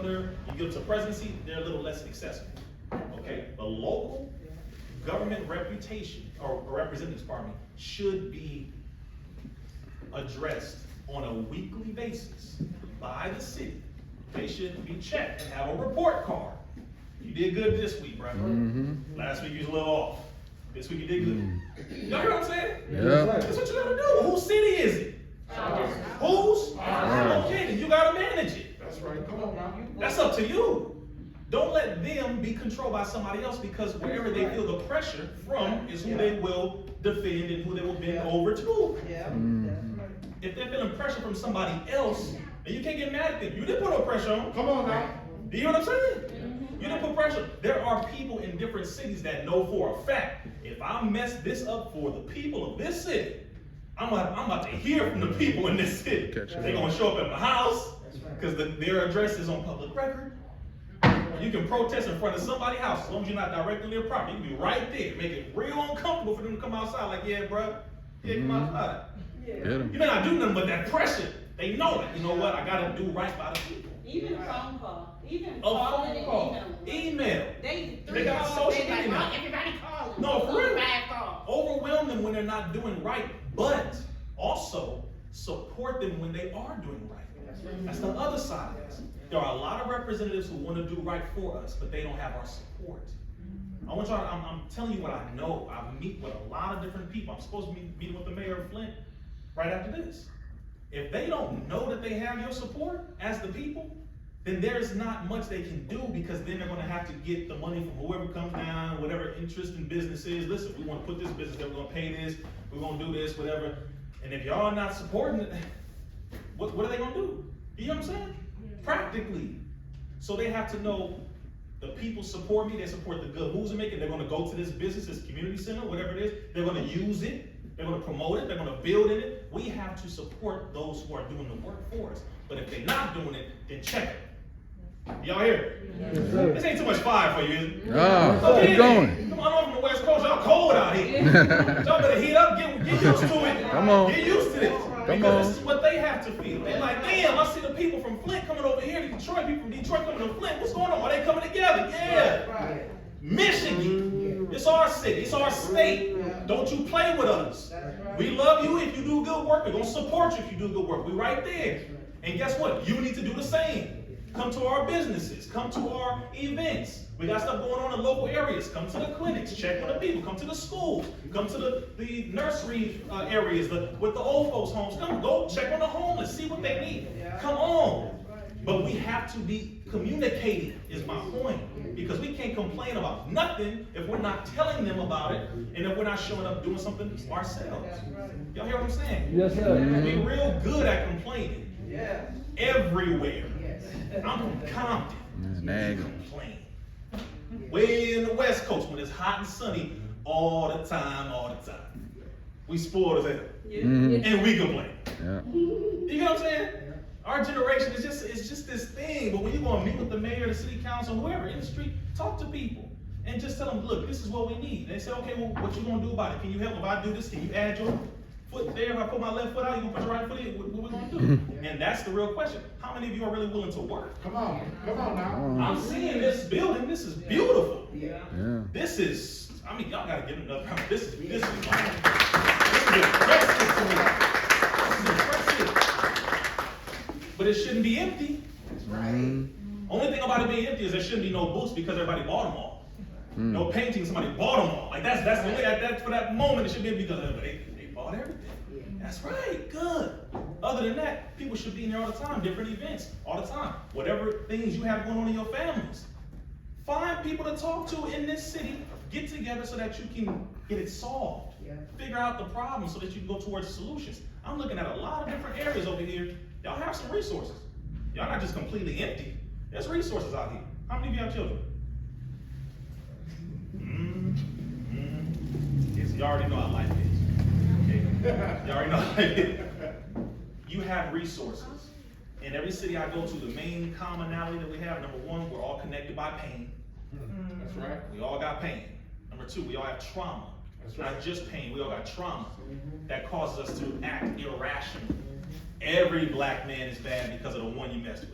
governor, you get to presidency, they're a little less accessible. Okay, the local government reputation, or representatives, pardon me, should be addressed on a weekly basis by the city. They should be checked and have a report card. You did good this week, brother. Last week you was a little off. This week you did good. Y'all hear what I'm saying? Yeah. That's what you gotta do. Whose city is it? Whose? Okay, then you gotta manage it. That's right. Come on now. That's up to you. Don't let them be controlled by somebody else, because wherever they feel the pressure from is who they will defend and who they will bend over to. If they're feeling pressure from somebody else, then you can't get mad at them. You didn't put no pressure on them. Come on now. Do you hear what I'm saying? You didn't put pressure. There are people in different cities that know for a fact, if I mess this up for the people of this city, I'm about to hear from the people in this city. They're going to show up at my house because their address is on public record. You can protest in front of somebody's house as long as you're not directly near property. You can be right there. Make it real uncomfortable for them to come outside like, yeah, bro, yeah, come outside. You may not do nothing but that pressure. They know it. You know what? I got to do right by the people. Even phone call. Even phone call. Email. They got social media now. Everybody calling. No, for real. Calls. Overwhelm them when they're not doing right, but also support them when they are doing right. That's the other side of this. There are a lot of representatives who want to do right for us, but they don't have our support. I want y'all, I'm telling you what I know. I meet with a lot of different people. I'm supposed to be meeting with the mayor of Flint right after this. If they don't know that they have your support as the people, then there's not much they can do, because then they're going to have to get the money from whoever comes down, whatever interest in business is. Listen, we want to put this business there, we're going to pay this, we're going to do this, whatever. And if y'all are not supporting it, what are they going to do? You know what I'm saying? Practically. So they have to know the people support me, they support the good moves I'm making. They're going to go to this business, this community center, whatever it is. They're going to use it. They're going to promote it. They're going to build in it. We have to support those who are doing the work for us. But if they're not doing it, then check it. Y'all hear? Yes, this ain't too much fire for you, is it? No, keep going. Come on, I'm from the West Coast. Y'all cold out here. Y'all better heat up. Get used to it. Come on. Get used to this. Come Because on. this is what they have to feel. They're like, damn, I see the people from Flint coming over here to Detroit. People from Detroit coming to Flint. What's going on? Are they coming together? Yeah. Michigan. It's our city. It's our state. Don't you play with us. We love you if you do good work. We're going to support you if you do good work. We're right there. And guess what? You need to do the same. Come to our businesses. Come to our events. We got stuff going on in local areas. Come to the clinics. Check on the people. Come to the schools. Come to the nursery areas with the old folks' homes. Come, go check on the homeless. See what they need. Come on. But we have to be communicating, is my point. Because we can't complain about nothing if we're not telling them about it, and if we're not showing up doing something ourselves. Y'all hear what I'm saying? Yes, sir. We're real good at complaining. Everywhere. I'm from Compton. Nag. Complain. Way in the West Coast when it's hot and sunny all the time. We spoiled as hell. And we complain. Yeah. You know what I'm saying? Our generation is just this thing. But when you go and meet with the mayor, the city council, whoever in the street, talk to people and just tell them, look, this is what we need. They say, okay, well, what you gonna do about it? Can you help if I do this? Can you add your foot there? If I put my left foot out, you gonna put your right foot in? What we gonna do? And that's the real question. How many of you are really willing to work? Come on now. I'm seeing this building. This is beautiful. Yeah. This is, I mean, y'all gotta give it another round. This is impressive to me. This is impressive. But it shouldn't be empty. Only thing about it being empty is there shouldn't be no booths because everybody bought them all. No painting, somebody bought them all. Like that's the only, that for that moment it should be empty because they bought everything. That's right, good. Other than that, people should be in there all the time, different events, all the time. Whatever things you have going on in your families. Find people to talk to in this city, get together so that you can get it solved. Figure out the problem so that you can go towards solutions. I'm looking at a lot of different areas over here. Y'all have some resources. Y'all not just completely empty. There's resources out here. How many of you have children? Yes, you already know how life is. Okay? You already know how life is. You have resources. In every city I go to, the main commonality that we have, number one, we're all connected by pain. That's right. We all got pain. Number two, we all have trauma. That's right. Not just pain, we all got trauma that causes us to act irrationally. Every black man is bad because of the one you messed with.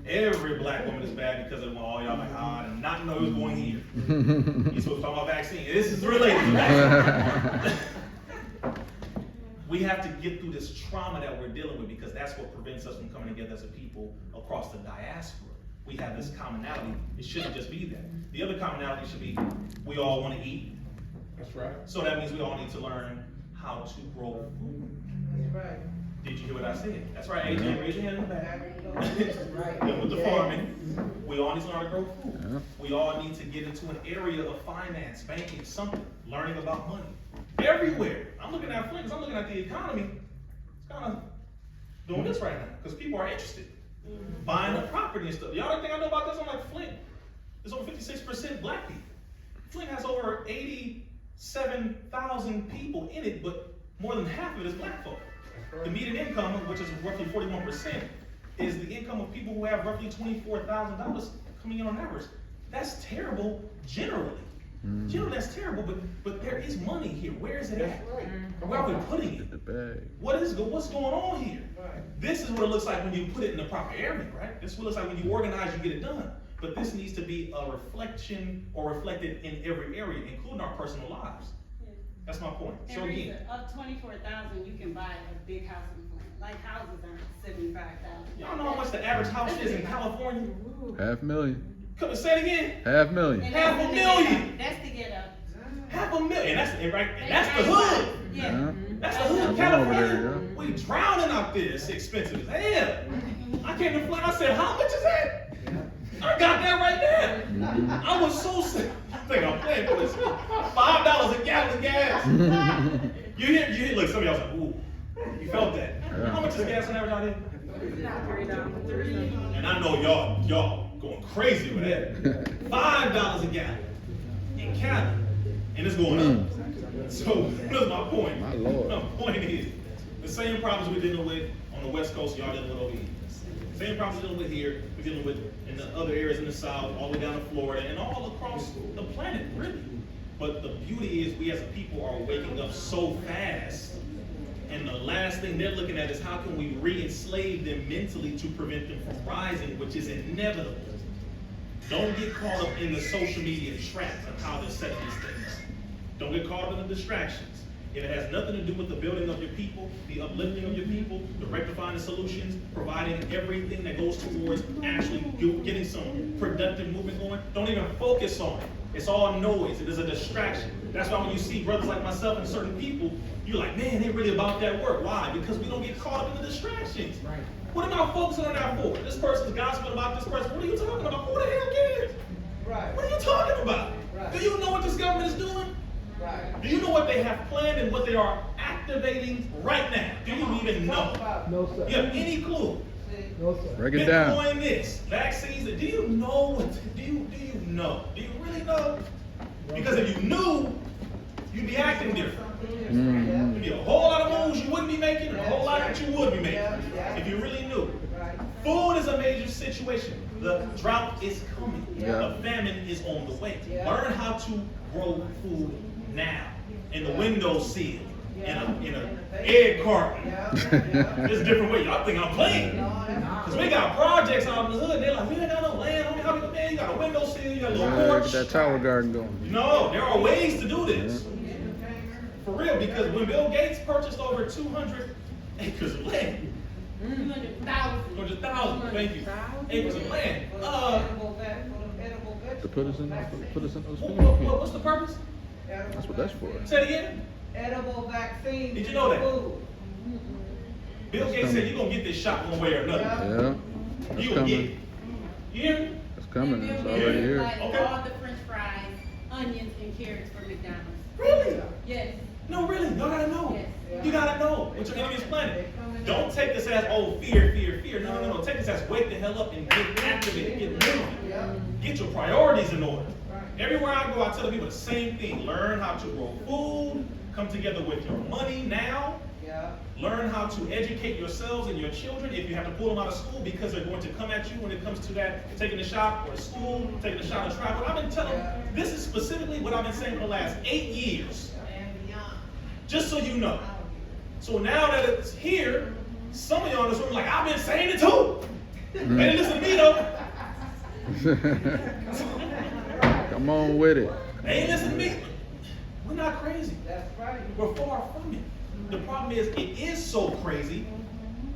Every black woman is bad because of all y'all like, I did not know it was going here. You're supposed to talk about vaccine. This is related to vaccine. We have to get through this trauma that we're dealing with because that's what prevents us from coming together as a people across the diaspora. We have this commonality. It shouldn't just be that. The other commonality should be we all want to eat. That's right. So that means we all need to learn how to grow food. That's right. Did you hear what I said? That's right, AJ, raise your hand in the back. Right. Then with the farming, we all need to learn to grow food. Yeah. We all need to get into an area of finance, banking, something, learning about money. Everywhere. I'm looking at Flint, I'm looking at the economy. It's kind of doing this right now because people are interested. Buying a property and stuff. Y'all don't think I know about this? I'm like, Flint, there's over 56% black people. Flint has over 87,000 people in it, but more than half of it is black folk. The median income, which is roughly 41%, is the income of people who have roughly $24,000 coming in on average. That's terrible generally. Generally, that's terrible, but there is money here. Where is it at? Where are we putting it? The bag. What's going on here? This is what it looks like when you put it in the proper area, right? This is what it looks like when you organize, you get it done. But this needs to be a reflection or reflected in every area, including our personal lives. That's my point. So And again, Rizza, up 24,000, you can buy a big house in Flint. Like houses aren't 75,000. y'all know how much the average house is in California? $500,000. Come say it again. $500,000. And $500,000. that's to get up. That's to get up. $500,000. That's right. And that's the hood. Yeah. Yeah. That's the hood. I've been California. over there, We drowning out there. It's expensive as hell. I came to Flint. I said, how much is that? I got that right there. I was so sick. I think I'm playing for this. $5 a gallon of gas. You hear, look, some of y'all say, ooh, you felt that. Yeah. How much is gas on average out here? $3. And I know y'all going crazy with that. $5 a gallon in Cali. And it's going up. So, what's my point? My Lord. My point is, the same problems we're dealing with on the West Coast, y'all dealing with over here. Same problems we're dealing with here, we're dealing with in the other areas in the South, all the way down to Florida, and all across the planet, really. But the beauty is we as a people are waking up so fast. And the last thing they're looking at is how can we re-enslave them mentally to prevent them from rising, which is inevitable. Don't get caught up in the social media trap of how they're setting this thing up. Don't get caught up in the distractions. If it has nothing to do with the building of your people, the uplifting of your people, the rectifying the solutions, providing everything that goes towards actually getting some productive movement going, don't even focus on it. It's all noise. It is a distraction. That's why when you see brothers like myself and certain people, you're like, man, they really about that work. Why? Because we don't get caught up in the distractions. Right. What am I focusing on that for? This person's gossiping about this person. What are you talking about? Who the hell cares? Right. What are you talking about? Right. Do you know what this government is doing? Right. Do you know what they have planned and what they are activating right now? Do you even know? No, sir. You have any clue? No, sir. Break it down. Bitcoin this, vaccines, do you know what, do you know? Do you really know? Because if you knew, you'd be acting different. There'd be a whole lot of moves you wouldn't be making and a whole lot that you would be making if you really knew. Food is a major situation. The drought is coming. Yeah. The famine is on the way. Learn how to grow food now. In the windowsill, in a egg carton. There's a different way. Y'all think I'm playing. Because we got projects out in the hood. They're like, we ain't got no land. How many, man, you got a windowsill, you got a little Yeah, porch. get that tower garden going. No, there are ways to do this. For real, because when Bill Gates purchased over 200 acres of land, 200,000, thank you, acres of land. To put us in those What's the purpose? That's what that's for. Say it again. Edible vaccine. Did you know that? Food. Bill Gates said you're going to get this shot one way or another. Yeah. That's You're going to get it. coming. You hear me? That's coming. It's Bill already Gates here. buys Okay. all the French fries, onions, and carrots for McDonald's. Really? Yes. No, really. Y'all gotta know. Yes. You gotta know what your enemy is planning. Don't take this as, oh, fear, fear, fear. No. Take this as wake the hell up and get activated, get moving. Get your priorities in order. Everywhere I go, I tell the people the same thing. Learn how to grow food. Come together with your money now. Learn how to educate yourselves and your children if you have to pull them out of school because they're going to come at you when it comes to that taking the shot or school, taking the shot of travel. I've been telling this is specifically what I've been saying for the last 8 years. Just so you know. So now that it's here, some of y'all in this room are like, I've been saying it too. They didn't listen to me though. Come on with it. They ain't listen to me. We're not crazy. That's right. We're far from it. The problem is, it is so crazy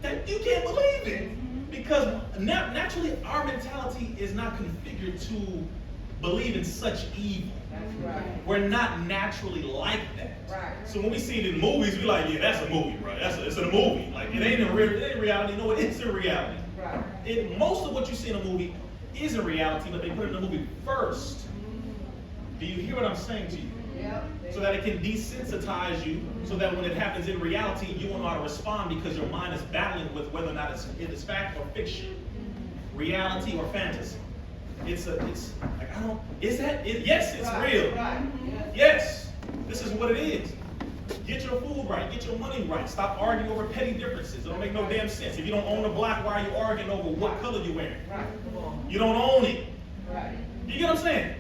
that you can't believe it. Because naturally, our mentality is not configured to believe in such evil. That's right. We're not naturally like that. Right. So when we see it in movies, we like, yeah, that's a movie, bro. It's a movie. Like it ain't in reality. No, it is in reality. Right. Most of what you see in a movie is in reality, but they put it in the movie first. Do you hear what I'm saying to you? Yep. So that it can desensitize you, so that when it happens in reality, you won't know how to respond because your mind is battling with whether or not it's fact or fiction, reality or fantasy. It's like, I don't, is that it? Yes, it's Right, real. right. Yes, this is what it is. Get your food right, get your money right. Stop arguing over petty differences. It don't make no damn sense. If you don't own a block, why are you arguing over what color you're wearing? Right. Come on. You don't own it. Right. You get what I'm saying?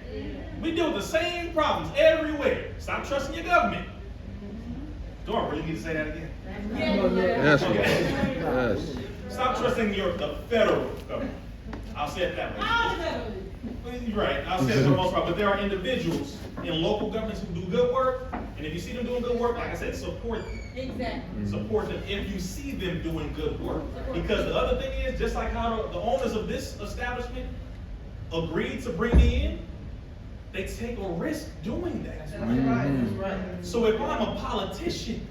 We deal with the same problems everywhere. Stop trusting your government. Dora, really need to say that again? Yes, Lord. Yes. Stop trusting the federal government. I'll say it that way. You're right, I'll say it for the most part, but there are individuals in local governments who do good work, and if you see them doing good work, like I said, support them. Exactly. Support them if you see them doing good work. Because the other thing is, just like how the owners of this establishment agreed to bring me in, they take a risk doing that. That's right. That's right. So if I'm a politician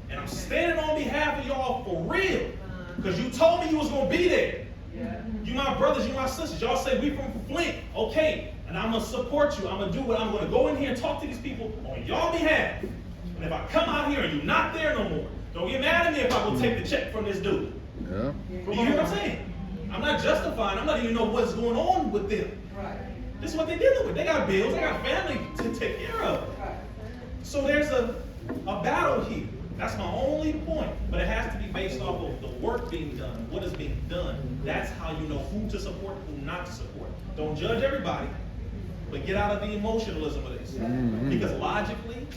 and I'm standing on behalf of y'all for real, because you told me you was gonna be there. Yeah. You my brothers, you my sisters. Y'all say we from Flint, okay? And I'm gonna support you. I'm gonna do what I'm gonna go in here and talk to these people on y'all behalf. And if I come out here and you're not there no more, don't get mad at me if I will take the check from this dude. Yeah. You hear what I'm saying? I'm not justifying. I'm not even know what's going on with them. Right. This is what they're dealing with. They got bills, they got family to take care of. Right. So there's a battle here. That's my only point. But it has to be based off of the work being done, what is being done. That's how you know who to support, who not to support. Don't judge everybody, but get out of the emotionalism of this. Because logically,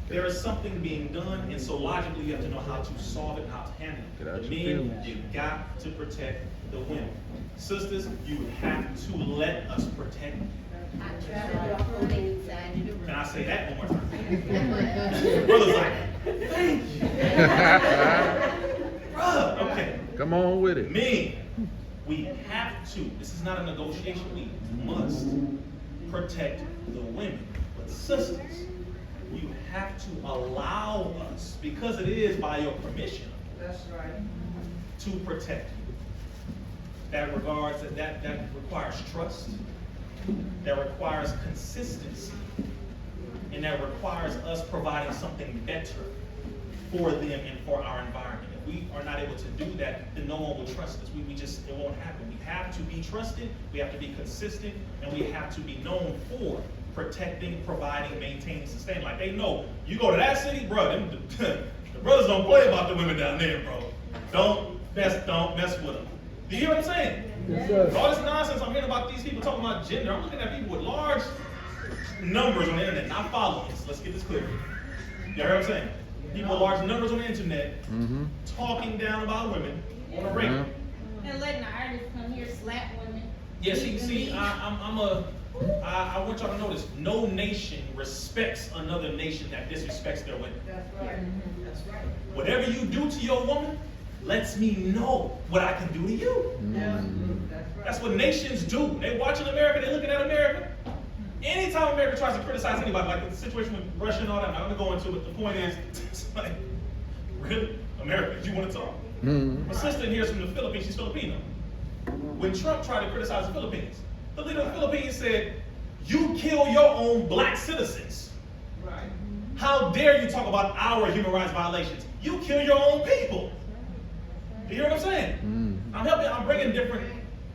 there is something being done, and so logically you have to know how to solve it, how to handle Get it. out The your men, feelings. you got to protect the women. Sisters, you have to let us protect you. I try to do a whole thing inside of the room. Can I say that one more time? Brother's like, thank you. Brother, okay. Come on with it. Men, we have to, this is not a negotiation, we must protect the women. But sisters, you have to allow us, because it is by your permission, That's right. to protect you. That requires trust, that requires consistency, and that requires us providing something better for them and for our environment. If we are not able to do that, then no one will trust us. It won't happen. We have to be trusted, we have to be consistent, and we have to be known for protecting, providing, maintaining, sustaining. Like they know, you go to that city, bro, the brothers don't play about the women down there, bro. Don't mess with them. Do you hear what I'm saying? Yes, sir. All this nonsense I'm hearing about these people talking about gender, I'm looking at people with large numbers on the internet, not followers. Let's get this clear. You hear what I'm saying? People with large numbers on the internet talking down about women on a regular. And letting the artists come here slap women. Yeah, see, I want y'all to know this. No nation respects another nation that disrespects their women. That's right. That's right. Whatever you do to your woman lets me know what I can do to you. Yeah. That's right. That's what nations do. They watching America, they looking at America. Anytime America tries to criticize anybody, like the situation with Russia and all that, I'm not gonna go into it. The point is, it's like, really? America, you want to talk? My sister in here is from the Philippines, she's Filipino. When Trump tried to criticize the Philippines, the leader of the Philippines said, you kill your own black citizens. Right. How dare you talk about our human rights violations? You kill your own people. You hear what I'm saying? I'm bringing different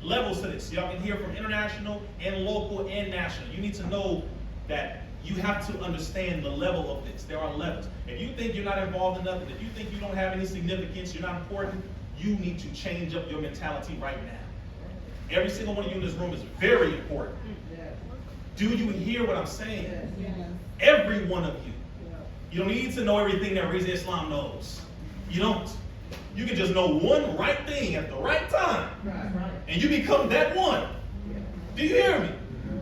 levels to this. Y'all can hear from international and local and national. You need to know that you have to understand the level of this. There are levels. If you think you're not involved in nothing, if you think you don't have any significance, you're not important, you need to change up your mentality right now. Every single one of you in this room is very important. Yes. Do you hear what I'm saying? Yes. Every one of you. Yeah. You don't need to know everything that Rizza Islam knows. You don't. You can just know one right thing at the right time. Right. And you become that one. Do you hear me?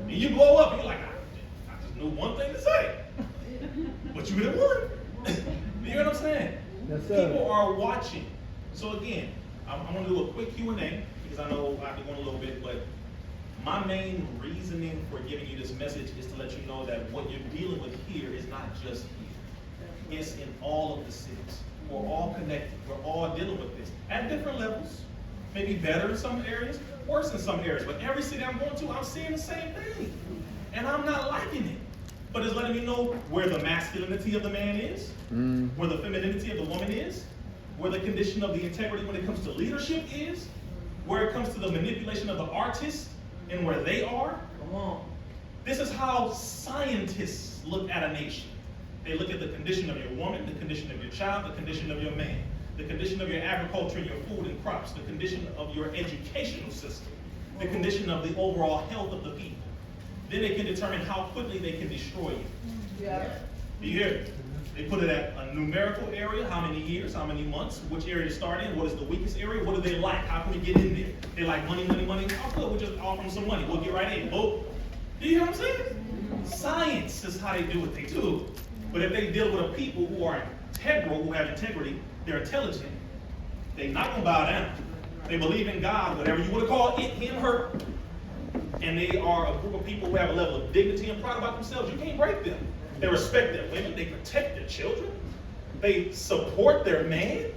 And you blow up and you're like, I just knew one thing to say. But you the one. You hear what I'm saying? Yes, sir. People are watching. So again, I'm gonna do a quick Q&A because I know I've been going a little bit, but my main reasoning for giving you this message is to let you know that what you're dealing with here is not just here. It's in all of the cities. We're all connected. We're all dealing with this at different levels. Maybe better in some areas, worse in some areas. But every city I'm going to, I'm seeing the same thing. And I'm not liking it. But it's letting me know where the masculinity of the man is, where the femininity of the woman is, where the condition of the integrity when it comes to leadership is, where it comes to the manipulation of the artist and where they are. Come on. This is how scientists look at a nation. They look at the condition of your woman, the condition of your child, the condition of your man, the condition of your agriculture and your food and crops, the condition of your educational system, the condition of the overall health of the people. Then they can determine how quickly they can destroy you. Yeah. Do you hear me? They put it at a numerical area, how many years, how many months, which area to start in, what is the weakest area, what do they like, how can we get in there? They like money, money, money, oh good, we'll just offer them some money, we'll get right in, boom. Do you hear what I'm saying? Science is how they do what they do. But if they deal with a people who are integral, who have integrity, they're intelligent, they're not gonna bow down. They believe in God, whatever you wanna call it, him, her. And they are a group of people who have a level of dignity and pride about themselves. You can't break them. They respect their women. They protect their children. They support their man.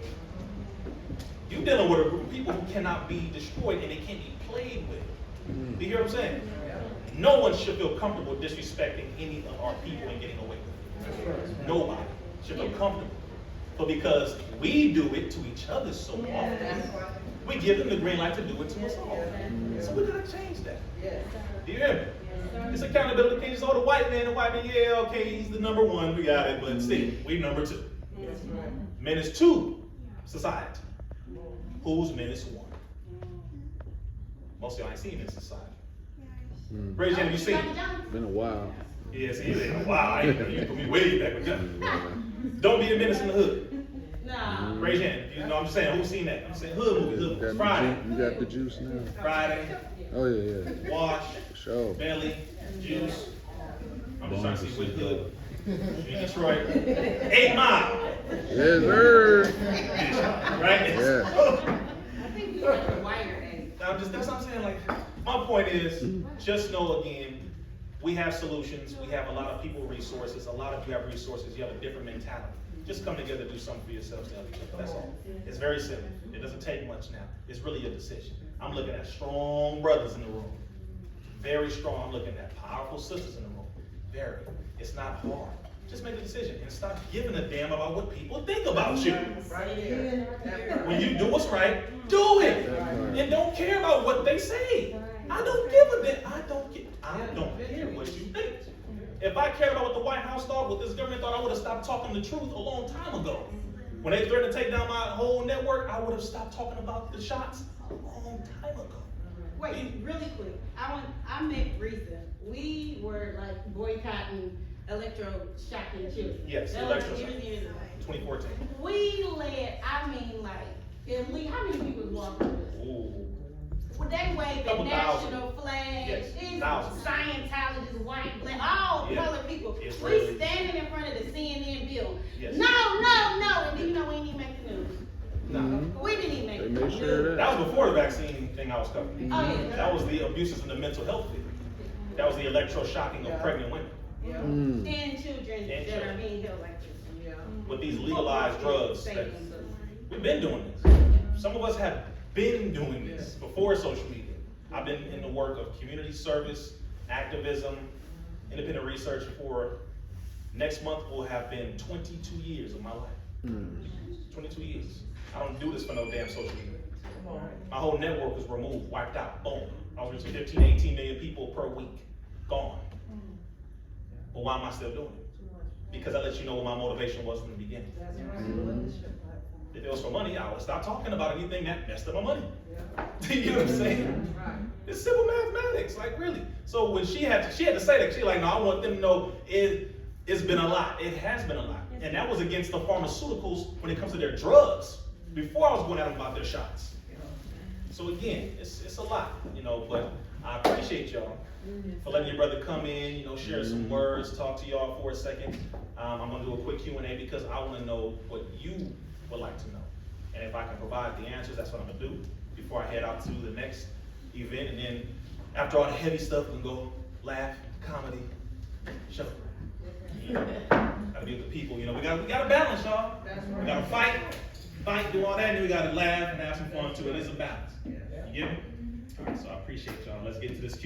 You're dealing with a group of people who cannot be destroyed and they can't be played with. Do you hear what I'm saying? No one should feel comfortable disrespecting any of our people and getting away with it. Nobody should feel comfortable. But because we do it to each other so often, we give them the green light to do it to us all. So we gotta change that. Do you hear me? It's accountability. You can't just, the white man, yeah, okay, he's the number one, we got it, but still, we number two. Men is two, society. Whose men is one? Most of y'all ain't seen this society. Raise your hand if you seen it. Been a while. Yeah, see, it ain't a while. You put me way back with that. Don't be a menace in the hood. No. Raise your hand. You know, I'm just saying, who's seen that? I'm saying hood movies. Friday. You got the juice now. Friday. Oh yeah. Wash. Sure. Belly. Juice. I'm just trying to see which hood. In Detroit. 8 Mile. Yes, sir. Right? Yeah. I think we have a wider age. That's what I'm saying. Like, my point is, just know again, we have solutions. We have a lot of people resources. A lot of you have resources. You have a different mentality. Just come together, do something for yourselves. That's all. It's very simple. It doesn't take much now. It's really a decision. I'm looking at strong brothers in the room. Very strong. I'm looking at powerful sisters in the room. Very. It's not hard. Just make a decision and stop giving a damn about what people think about you. When you do what's right, do it. And don't care about what they say. I don't give a damn. I don't care what you think. If I cared about what the White House thought, what this government thought, I would have stopped talking the truth a long time ago. When they threatened to take down my whole network, I would have stopped talking about the shots a long time ago. Wait, really quick. I met Rizza. We were like boycotting electroshock children. Yes, that was electroshock. years ago. 2014. We led, how many people walked with us? Ooh. Well, they waved the Couple national flag. Yes, It's thousands. Scientologists, white, black, all Yeah. colored people. It's We really- standing in front of the CNN building. Yes. No. And then, we didn't even make the news. No. We didn't even make They the made news. sure of that. That was before the vaccine thing I was covering. Oh, yeah. That was the abuses in the mental health field. That was the electroshocking of pregnant women. Mm. And children And that are children. being held like this. With these legalized drugs. Same. We've been doing this. Some of us have been doing this before social media. I've been in the work of community service, activism, independent research for next month will have been 22 years of my life. 22 years. I don't do this for no damn social media. My whole network was removed, wiped out, boom. I was reaching 15, 18 million people per week. Gone. But why am I still doing it? Because I let you know what my motivation was from the beginning. If it was for money, I would stop talking about anything that messed up my money. You know what I'm saying? It's simple mathematics, like really. So when she had to say that, she's like, no, I want them to know it's been a lot. It has been a lot. And that was against the pharmaceuticals when it comes to their drugs. Before I was going at them about their shots. So again, it's a lot, you know, but I appreciate y'all for letting your brother come in, you know, share some words, talk to y'all for a second. I'm gonna do a quick Q&A because I wanna know what you would like to know. And if I can provide the answers, that's what I'm gonna do before I head out to the next event. And then after all the heavy stuff, we can go laugh, comedy, show. Gotta be with the people, you know, we gotta balance, y'all. We gotta fight, do all that, and then we gotta laugh and have some fun too. It is a balance. You get me? All right, so I appreciate y'all. Let's get to this Q&A.